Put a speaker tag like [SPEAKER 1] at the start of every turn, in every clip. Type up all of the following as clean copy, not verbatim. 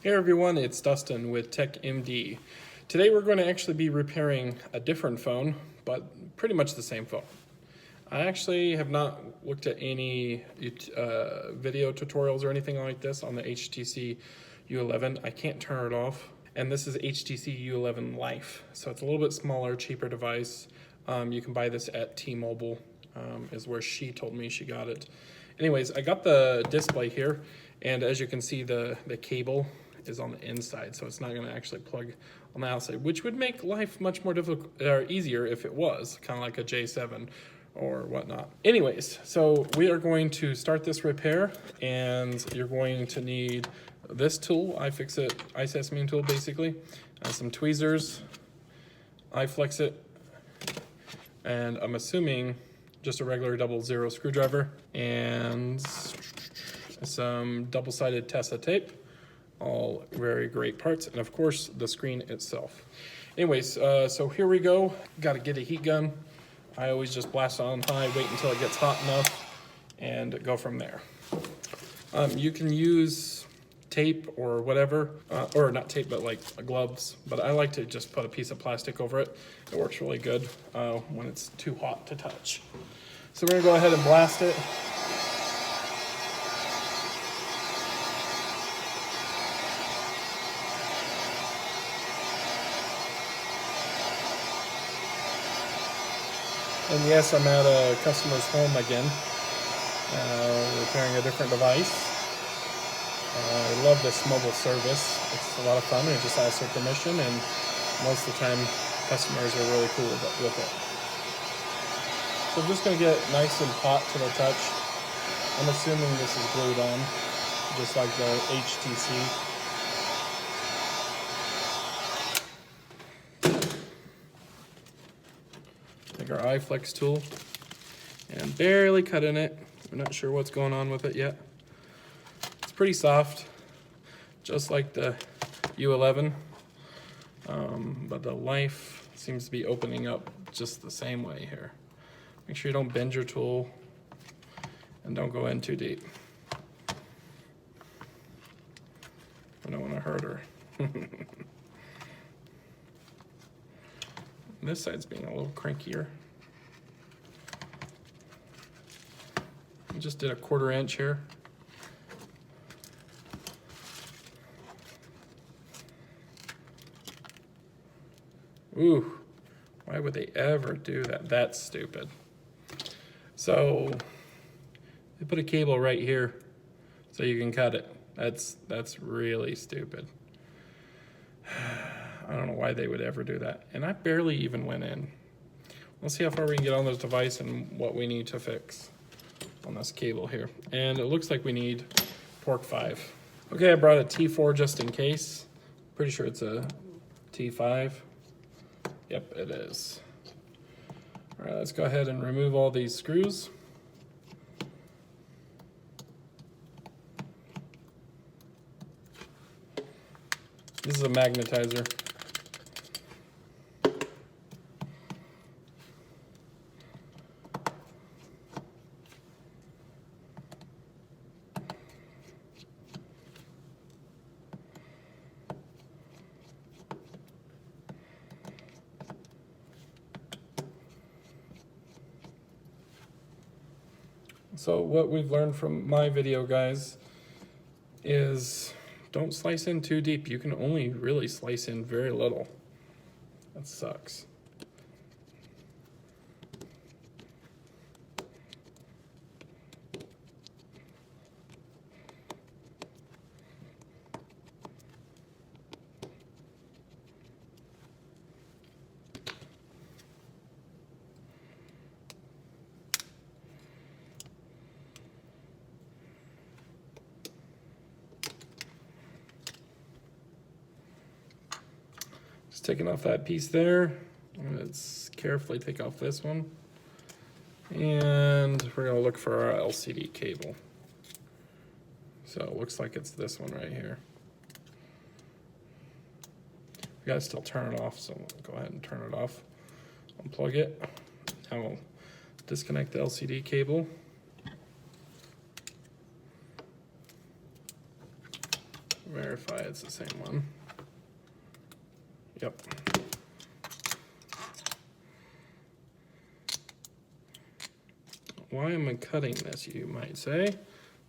[SPEAKER 1] Hey everyone, it's Dustin with TechMD. Today we're going to actually be repairing a different phone, but pretty much the same phone. I actually have not looked at any video tutorials or anything like this on the HTC U11. I can't turn it off. And this is HTC U11 Life. So it's a little bit smaller, cheaper device. You can buy this at T-Mobile, is where she told me she got it. Anyways, I got the display here, and as you can see, the cable is on the inside, so it's not going to actually plug on the outside, which would make life much more difficult or easier if it was kind of like a J7 or whatnot. Anyways, so we are going to start this repair, and you're going to need this tool, iFixit iseasmo tool, basically, some tweezers, Iflex it, and I'm assuming just a regular 00 screwdriver, and some double-sided Tessa tape. All very great parts, and of course the screen itself. Anyways, so here we go. Got to get a heat gun. I always just blast it on high, wait until it gets hot enough, and go from there. You can use tape or whatever, or not tape, but like gloves, but I like to just put a piece of plastic over it. It works really good when it's too hot to touch. So we're gonna go ahead and blast it. And yes, I'm at a customer's home again, repairing a different device. I love this mobile service. It's a lot of fun, and just asks for permission, and most of the time, customers are really cool with it. So I'm just gonna get nice and hot to the touch. I'm assuming this is glued on, just like the HTC. Take our Iflex tool and barely cut in it. We're not sure what's going on with it yet. It's pretty soft, just like the U11, but the Life seems to be opening up just the same way here. Make sure you don't bend your tool and don't go in too deep. I don't want to hurt her. This side's being a little crankier. I just did a 1/4 inch here. Ooh, why would they ever do that? That's stupid. So they put a cable right here so you can cut it. That's really stupid. I don't know why they would ever do that. And I barely even went in. Let's see how far we can get on this device and what we need to fix on this cable here. And it looks like we need port 5. Okay, I brought a T4 just in case. Pretty sure it's a T5. Yep, it is. All right, let's go ahead and remove all these screws. This is a magnetizer. So what we've learned from my video, guys, is don't slice in too deep. You can only really slice in very little. That sucks. Just taking off that piece there. Let's carefully take off this one. And we're gonna look for our LCD cable. So it looks like it's this one right here. We gotta still turn it off, so we'll go ahead and turn it off. Unplug it. Now we'll disconnect the LCD cable. verify it's the same one. Yep. Why am I cutting this, you might say?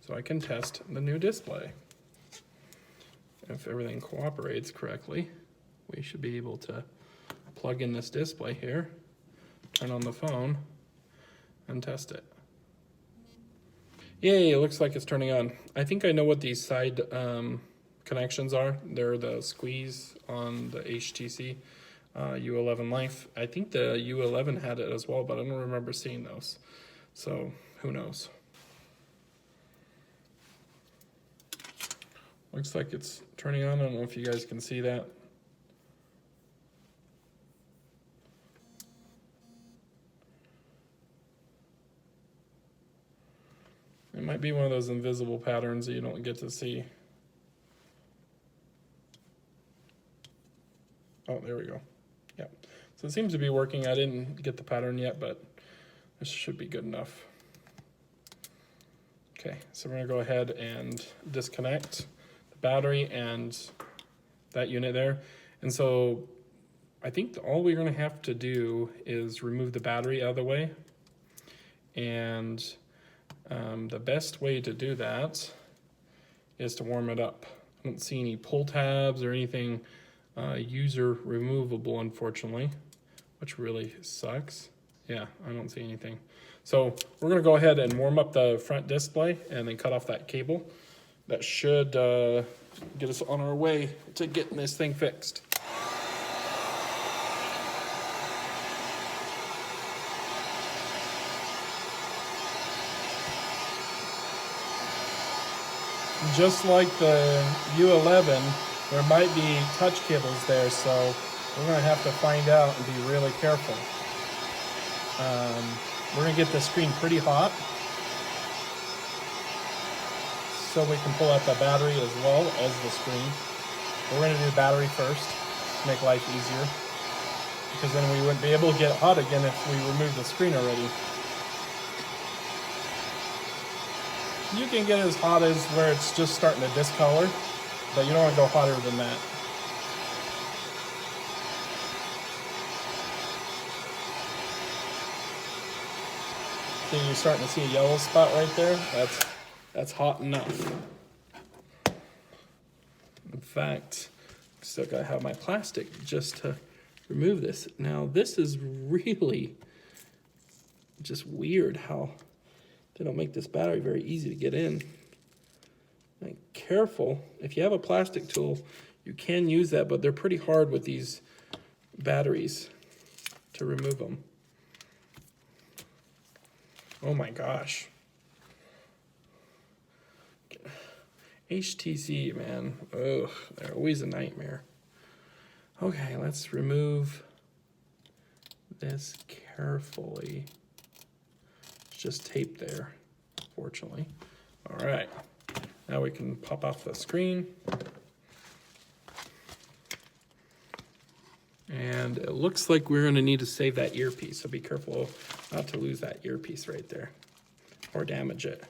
[SPEAKER 1] So I can test the new display. If everything cooperates correctly, we should be able to plug in this display here, turn on the phone, and test it. Yay, it looks like it's turning on. I think I know what these side connections are. They're the squeeze on the HTC U11 Life. I think the U11 had it as well, but I don't remember seeing those. So who knows? Looks like it's turning on. I don't know if you guys can see that. It might be one of those invisible patterns that you don't get to see. Oh, there we go. Yeah. So it seems to be working. I didn't get the pattern yet, but this should be good enough. Okay, so we're gonna go ahead and disconnect the battery and that unit there. And so I think all we're gonna have to do is remove the battery out of the way. And the best way to do that is to warm it up. I don't see any pull tabs or anything user removable, unfortunately, which really sucks. Yeah, I don't see anything. So we're gonna go ahead and warm up the front display and then cut off that cable. That should get us on our way to getting this thing fixed. Just like the U11, there might be touch cables there, so we're gonna have to find out and be really careful. We're gonna get the screen pretty hot, so we can pull out the battery as well as the screen. But we're gonna do battery first to make life easier, because then we wouldn't be able to get it hot again if we removed the screen already. You can get as hot as where it's just starting to discolor, but you don't want to go hotter than that. See, you're starting to see a yellow spot right there? That's hot enough. In fact, still gotta have my plastic just to remove this. Now, this is really just weird how they don't make this battery very easy to get in. Like, careful, if you have a plastic tool, you can use that, but they're pretty hard with these batteries to remove them. Oh my gosh. HTC, man, ugh, they're always a nightmare. Okay, let's remove this carefully. Just tape there, fortunately. All right, now we can pop off the screen. And it looks like we're gonna need to save that earpiece, so be careful not to lose that earpiece right there or damage it.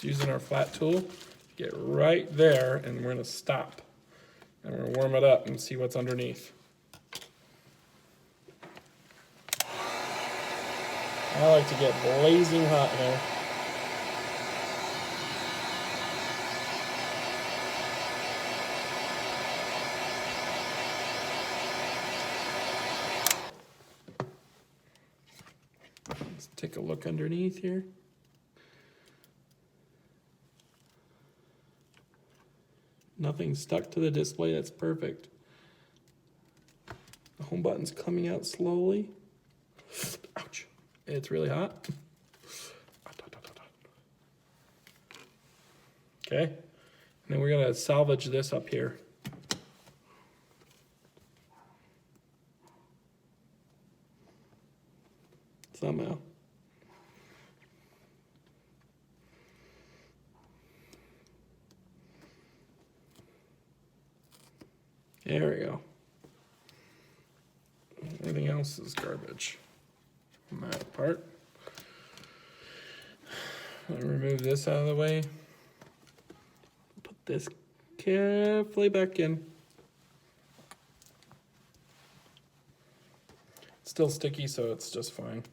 [SPEAKER 1] Using our flat tool, get right there, and we're gonna stop. And we're gonna warm it up and see what's underneath. I like to get blazing hot here. Let's take a look underneath here. Nothing stuck to the display, that's perfect. The home button's coming out slowly. Ouch, it's really hot. Okay, and then we're gonna salvage this up here. Somehow. There we go. Everything else is garbage on that part. I'll remove this out of the way. Put this carefully back in. It's still sticky, so it's just fine.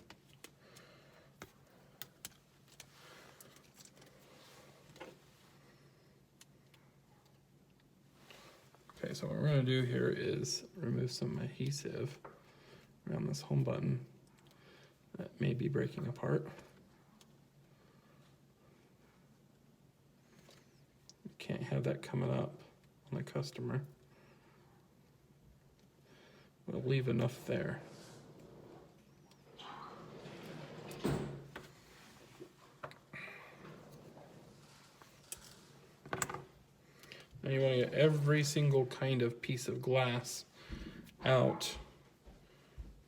[SPEAKER 1] Okay, so what we're going to do here is remove some adhesive around this home button that may be breaking apart. You can't have that coming up on the customer. We'll leave enough there. Now you want to get every single kind of piece of glass out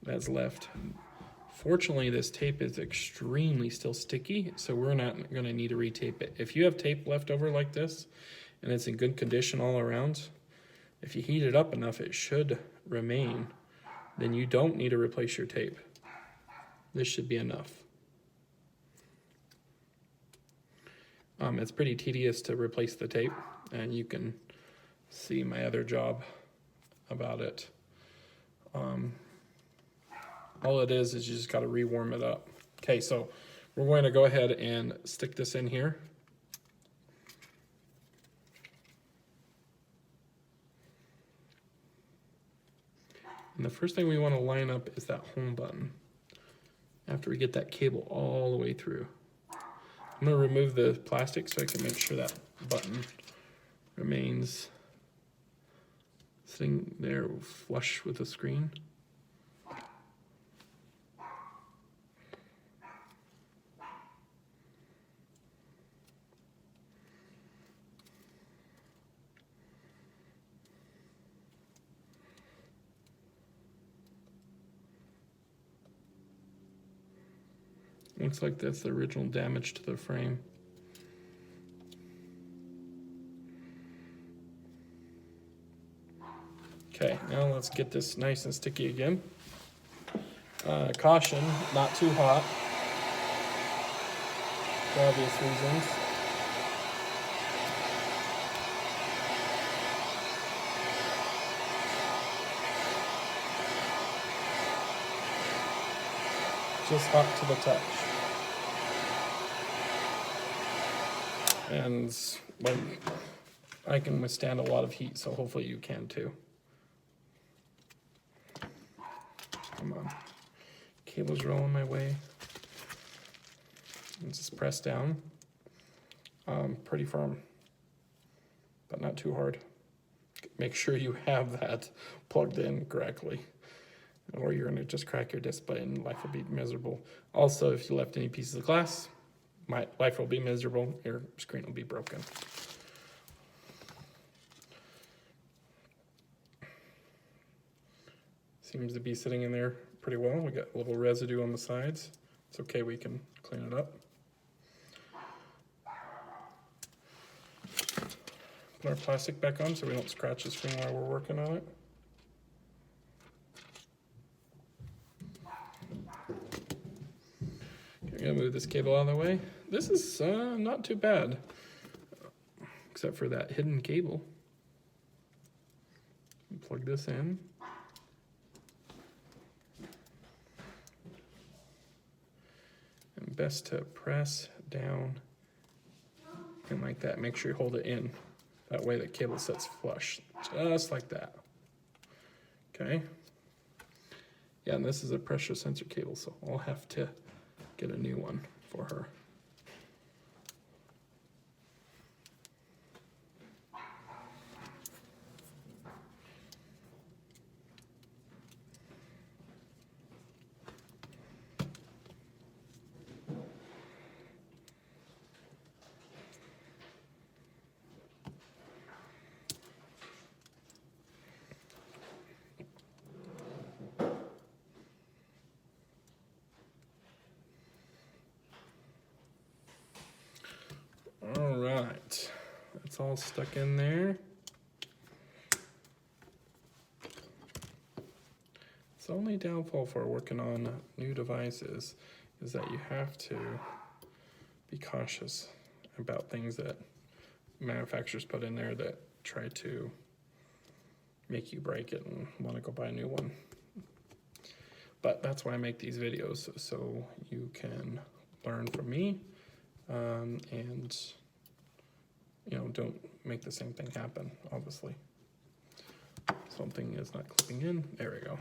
[SPEAKER 1] that's left. Fortunately, this tape is extremely still sticky, so we're not going to need to retape it. If you have tape left over like this, and it's in good condition all around, if you heat it up enough, it should remain. Then you don't need to replace your tape. This should be enough. It's pretty tedious to replace the tape, and you can see my other job about it. All it is you just got to rewarm it up. Okay, so we're going to go ahead and stick this in here. And the first thing we want to line up is that home button after we get that cable all the way through. I'm going to remove the plastic so I can make sure that button remains sitting there flush with the screen. Looks like that's the original damage to the frame. Okay, now let's get this nice and sticky again. Caution, not too hot, for obvious reasons. Just hot to the touch. And I can withstand a lot of heat, so hopefully you can too. Come on. Cable's rolling my way. And just press down. Pretty firm, but not too hard. Make sure you have that plugged in correctly, or you're gonna just crack your display and life will be miserable. Also, if you left any pieces of glass, my life will be miserable, your screen will be broken. Seems to be sitting in there pretty well. We got a little residue on the sides. It's okay, we can clean it up. Put our plastic back on so we don't scratch the screen while we're working on it. Okay, I'm gonna move this cable out of the way. This is not too bad, except for that hidden cable. Plug this in. And best to press down and like that. Make sure you hold it in. That way the cable sits flush, just like that. Okay. Yeah, and this is a pressure sensor cable, so I'll have to get a new one for her. All right, that's all stuck in there. the only downfall for working on new devices is that you have to be cautious about things that manufacturers put in there that try to make you break it and want to go buy a new one. But that's why I make these videos, so you can learn from me, and don't make the same thing happen, obviously. Something is not clipping in. There we go.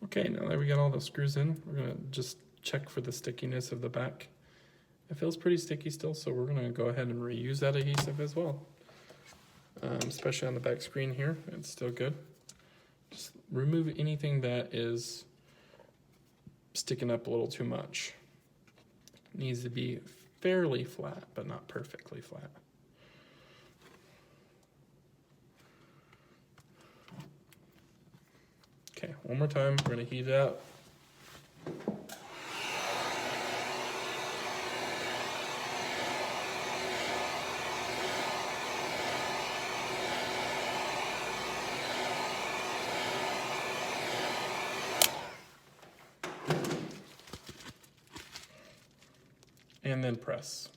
[SPEAKER 1] Okay, now that we got all the screws in, we're gonna just check for the stickiness of the back. It feels pretty sticky still, so we're gonna go ahead and reuse that adhesive as well. Especially on the back screen here, it's still good. Just remove anything that is sticking up a little too much. It needs to be fairly flat, but not perfectly flat. Okay, one more time, we're gonna heat it up. And then press.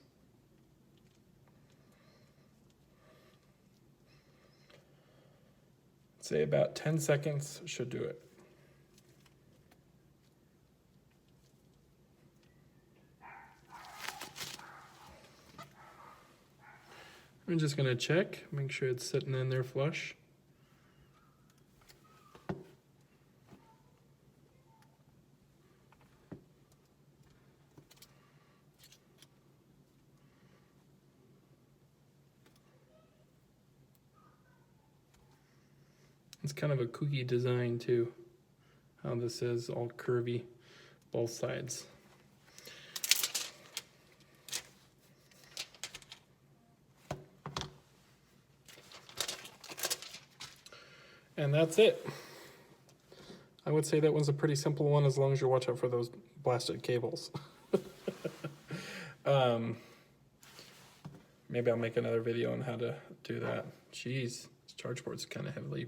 [SPEAKER 1] Say about 10 seconds should do it. I'm just gonna check, make sure it's sitting in there flush. It's kind of a kooky design too, how this is all curvy, both sides. And that's it. I would say that one's a pretty simple one as long as you watch out for those blasted cables. Maybe I'll make another video on how to do that. Jeez, this charge board's kind of heavily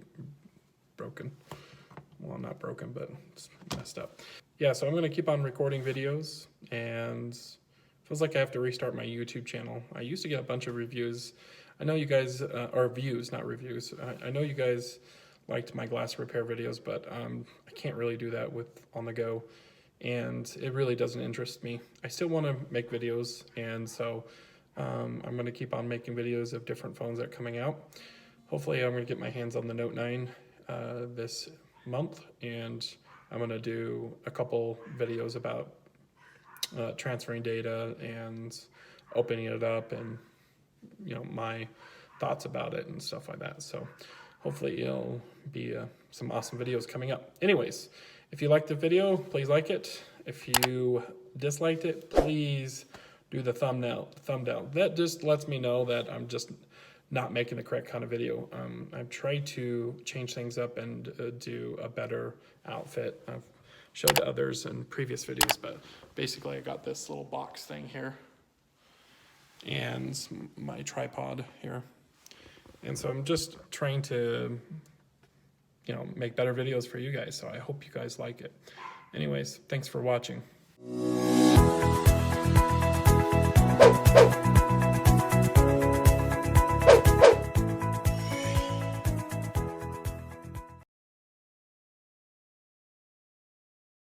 [SPEAKER 1] broken. Well, not broken, but it's messed up. Yeah, so I'm gonna keep on recording videos, and feels like I have to restart my YouTube channel. I used to get a bunch of reviews. I know you guys, or views, not reviews. I know you guys liked my glass repair videos, but I can't really do that with on the go, and it really doesn't interest me. I still want to make videos, and so I'm going to keep on making videos of different phones that are coming out. Hopefully I'm going to get my hands on the Note 9 this month, and I'm going to do a couple videos about transferring data and opening it up, and my thoughts about it and stuff like that. So hopefully it'll be some awesome videos coming up. Anyways, if you liked the video, please like it. If you disliked it, please do the thumb down. That just lets me know that I'm just not making the correct kind of video. I've tried to change things up and do a better outfit. I've showed others in previous videos, but basically I got this little box thing here and my tripod here. And so I'm just trying to, make better videos for you guys. So I hope you guys like it. Anyways, thanks for watching.